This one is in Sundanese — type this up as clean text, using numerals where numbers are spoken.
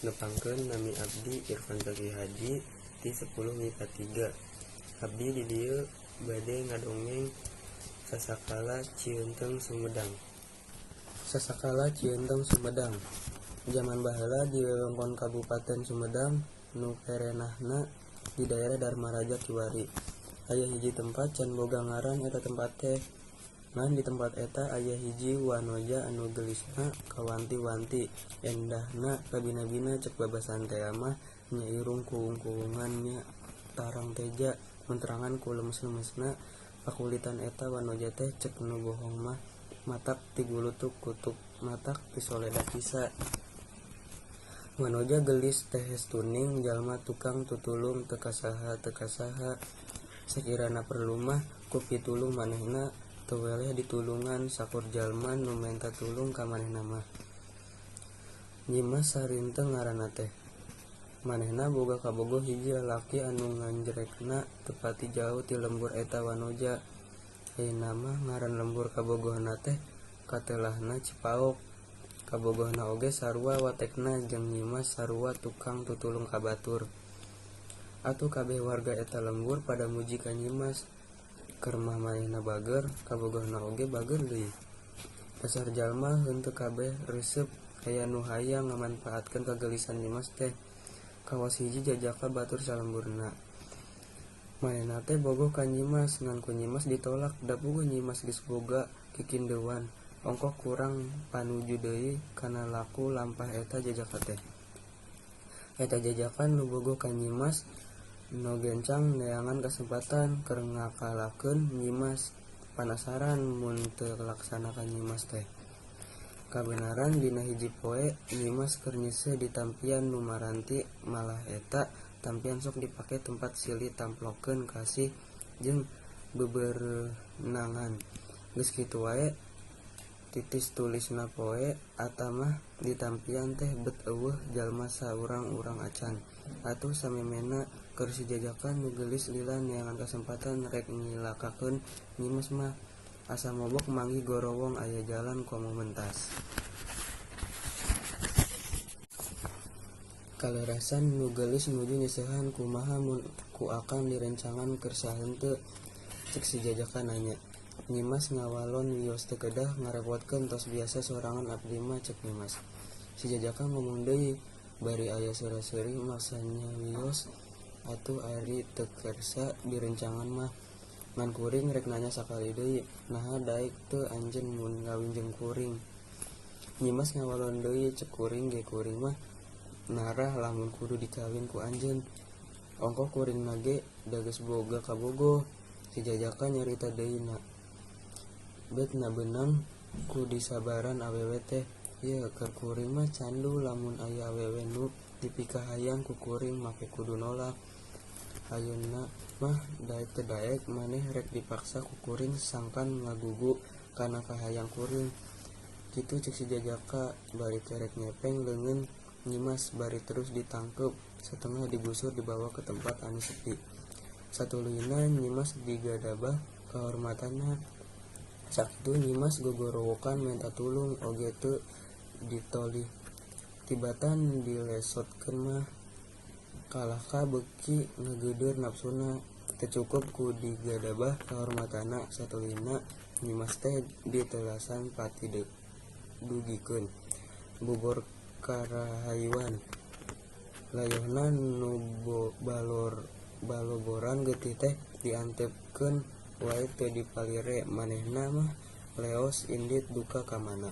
nepangkeun nami abdi Irfan Zaki Haji ti 10 MIPA 3. Abdi di dieu bade ngadongeng Sasakala Cieuteung Sumedang. Sasakala Cieuteung Sumedang. Zaman baheula di wewengkon Kabupaten Sumedang nu perenahna di daerah Dharmaraja Kiwari. Aya hiji tempat can boga ngaran eta tempat teh. Ngan di tempat eta aya hiji wanoja anu gelisna kawanti-wanti, endahna kabina-bina cek babasan teh mah nya irung kuung-kuungan nya tarang teja menterangan ku lemes-lemesna pakulitan eta wanoja teh cek nu bohong mah matak ti gulutuk kutuk matak ti soleda kisa. Wanoja gelis teh tuning jalma tukang tutulung teu kasaha sakirana perlu mah ku pitulung manehna teu weleh ditulungan sakur jalma nu menta tulung ka manehna mah. Nyimas sarinteng ngaranna teh. Manehna boga kabogoh hiji lalaki anu nganjrekna tepati jauh ti lembur eta wanoja. Ayeuna mah ngaran lembur kabogohna teh katelahna Cipaok. Kabogohna oge sarua watekna jeung Nyimas sarua tukang tutulung ka batur. Atuh kabeh warga eta lembur pada muji ka Nyimas. Keur mah manehna bager, kabogohna oge bager deui. Dasar jalma henteu kabeh resep aya nu hayang ngamanfaatkeun kagelisan Nyimas teh. Kawas hiji jajaka batur salemburna. Manehna teh bogoh ka Nyimas ngan ku Nyimas ditolak, da puguh Nyimas geus boga kikindeuan. Ongkoh kurang panuju deui kana laku lampah eta jajaka teh. Eta jajakan nu bogoh ka Nyimas no gencang neangan kasempatan keur ngakalakeun Nyimas. Panasaran mun teu laksana ka Nyimas teh. Kabenaran dina hiji poe Nyimas keur nyiseh di tampian nu maranti malah eta tampian sok dipake tempat silih tamplokeun kasih jeung beberenangan. Geus kitu wae titis tulisna poe atamah di tampian teh bet eueuh jalma saurang-urang acan. Atuh samemena keur si jajakan nu gelis lila neangan kasempatan rek ngilakakeun Nyimas mah asa mobok manggi gorowong aya jalan komo mentas. Kalerasan nu gelis nuju nyesehan kumaha mun ku akang direncangan keur sahenteu, cek si jajakan nanya. Nyimas ngawalon wios teu kedah ngarepotkeun tos biasa sorangan abdi mah cek Nyimas. Si jajakan ngomong deui, bari aya seuri-seuri maksanya wios atuh ari teu kersa direncangan mah. Ngan kuring rek nanya sakali deui, naha daek teu anjeun mun ngawin jeung kuring. Nyimas ngawalon deui cek kuring ge kuring mah narah lamun kudu dikawin ku anjeun. Ongkoh kuringna ge da geus boga kabogoh. Si jajakan nyarita deuna. Bet na beunang ku disabaran awewe teh. Ieu keur kuring mah candu lamun aya awewe nu dipikahayang ku kuring make kudu nolak. Ayeuna mah daek teu daek maneh rek dipaksa ku kuring sangkan ngagugu kana kahayang kuring. Kitu cek si jajaka bari kerek nyepeng leungeun Nyimas bari terus ditangkep setengah digusur dibawa ke tempat anu sepi. Satuluyna Nyimas digadabah kahormatanna. Sakitu Nyimas gogorowokan menta tulung oge teu ditolih. Tibatan dilesotkeun mah kalahka beuki ngageudeur nafsuna. Teu cukup ku digadabah kahormatanna, satuluyna Nyimas teh ditelasan pati dugikeun. Bubur karahayuan layohna nu baloboran getih teh diantepkeun wae teu dipalire, manehna mah leos indit duka ka mana.